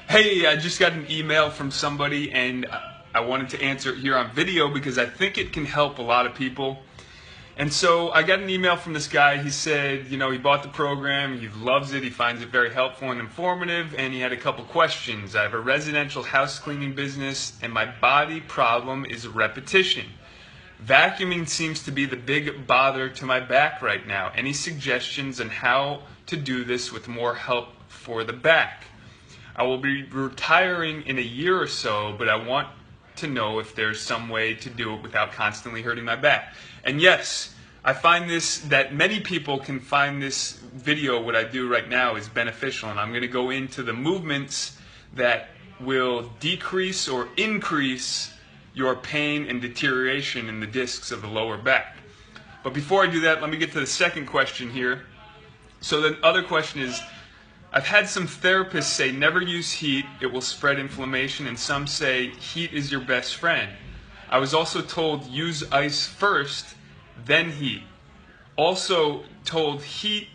Hey, I just got an email from somebody and I wanted to answer it here on video because I think it can help a lot of people. And so I got an email from this guy. He said, he bought the program, he loves it, he finds it very helpful and informative, and he had a couple questions. I have a residential house cleaning business and my body problem is repetition. Vacuuming seems to be the big bother to my back right now. Any suggestions on how to do this with more help for the back? I will be retiring in a year or so, but I want to know if there's some way to do it without constantly hurting my back. And yes, I find that many people can find this video, what I do right now, is beneficial. And I'm going to go into the movements that will decrease or increase your pain and deterioration in the discs of the lower back. But before I do that, let me get to the second question here. So the other question is, I've had some therapists say never use heat, it will spread inflammation, and some say heat is your best friend. I was also told use ice first, then heat. Also told heat,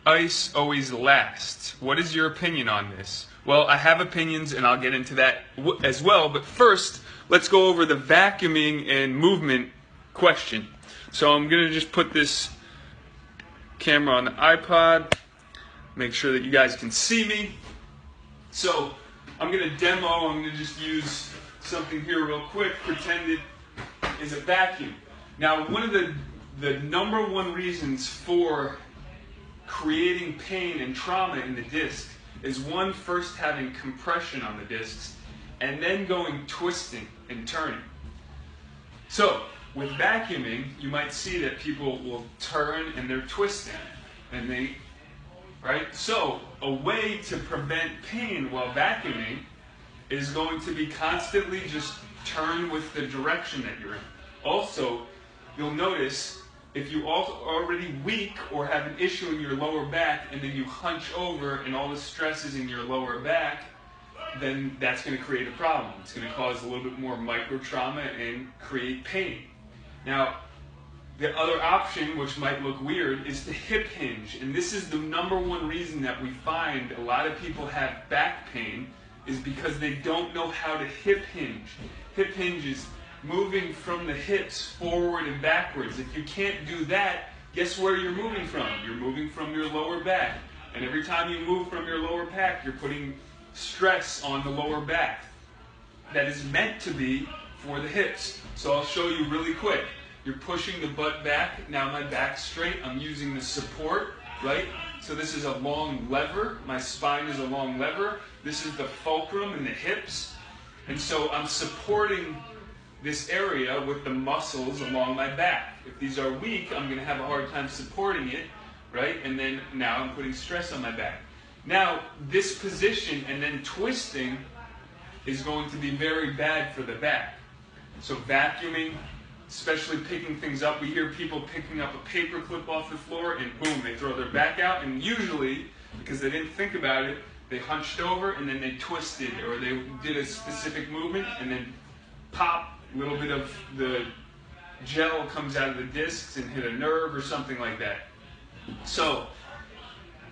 ice always lasts. What is your opinion on this? Well, I have opinions and I'll get into that as well, but first, let's go over the vacuuming and movement question. So I'm going to just put this camera on the iPod. Make sure that you guys can see me. So I'm going to demo, I'm going to just use something here real quick, pretend it is a vacuum. Now, one of the number one reasons for creating pain and trauma in the disc is one, first having compression on the discs, and then going twisting and turning. So with vacuuming, you might see that people will turn and they're twisting, and right? So a way to prevent pain while vacuuming is going to be constantly just turn with the direction that you're in. Also, you'll notice if you are already weak or have an issue in your lower back and then you hunch over and all the stress is in your lower back, then that's going to create a problem. It's going to cause a little bit more micro trauma and create pain. Now, the other option, which might look weird, is to hip hinge. And this is the number one reason that we find a lot of people have back pain, is because they don't know how to hip hinge. Hip hinge is moving from the hips forward and backwards. If you can't do that, guess where you're moving from? You're moving from your lower back. And every time you move from your lower back, you're putting stress on the lower back. That is meant to be for the hips. So I'll show you really quick. You're pushing the butt back. Now my back's straight. I'm using the support, right? So this is a long lever. My spine is a long lever. This is the fulcrum and the hips. And so I'm supporting this area with the muscles along my back. If these are weak, I'm going to have a hard time supporting it, right? And then now I'm putting stress on my back. Now, this position and then twisting is going to be very bad for the back. So vacuuming, especially picking things up. We hear people picking up a paper clip off the floor and boom, they throw their back out. And usually, because they didn't think about it, they hunched over and then they twisted, or they did a specific movement and then pop, a little bit of the gel comes out of the discs and hit a nerve or something like that. So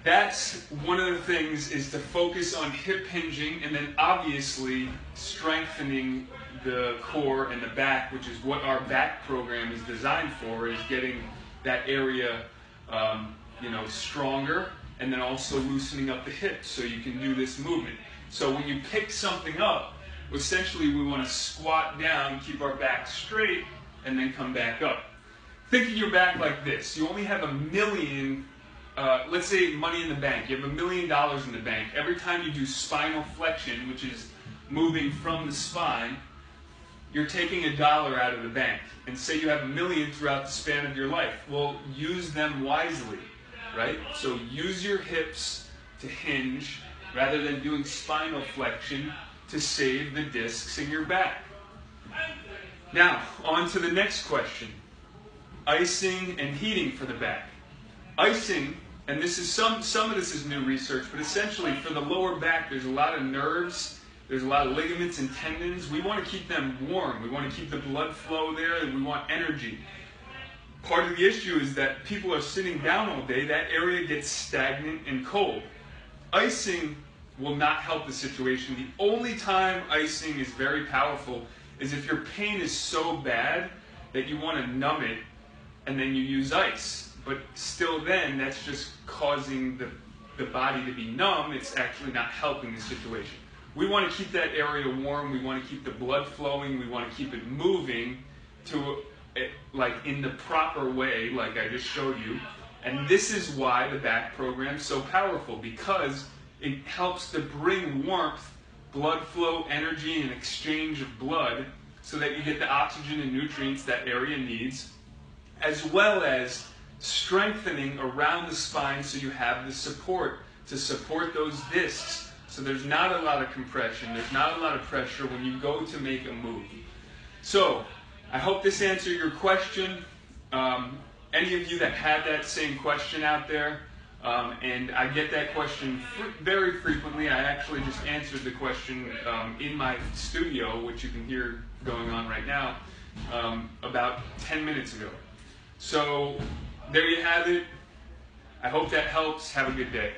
that's one of the things, is to focus on hip hinging and then obviously strengthening the core and the back, which is what our back program is designed for, is getting that area stronger, and then also loosening up the hips so you can do this movement. So when you pick something up, essentially we want to squat down, keep our back straight, and then come back up. Think of your back like this. You only have $1 million, let's say money in the bank. You have $1 million in the bank. Every time you do spinal flexion, which is moving from the spine, you're taking $1 out of the bank. And say you have $1 million throughout the span of your life. Well, use them wisely, right? So use your hips to hinge rather than doing spinal flexion to save the discs in your back. Now, on to the next question. Icing and heating for the back. Icing, and this is some of this is new research, but essentially for the lower back, there's a lot of nerves, there's a lot of ligaments and tendons. We want to keep them warm. We want to keep the blood flow there, and we want energy. Part of the issue is that people are sitting down all day. That area gets stagnant and cold. Icing will not help the situation. The only time icing is very powerful is if your pain is so bad that you want to numb it and then you use ice. But still then, that's just causing the body to be numb. It's actually not helping the situation. We want to keep that area warm. We want to keep the blood flowing. We want to keep it moving to like in the proper way, like I just showed you. And this is why the back program is so powerful, because it helps to bring warmth, blood flow, energy, and exchange of blood so that you get the oxygen and nutrients that area needs, as well as strengthening around the spine so you have the support to support those discs. So there's not a lot of compression, there's not a lot of pressure when you go to make a move. So I hope this answered your question. Any of you that had that same question out there, and I get that question very frequently. I actually just answered the question in my studio, which you can hear going on right now, about 10 minutes ago. So there you have it. I hope that helps. Have a good day.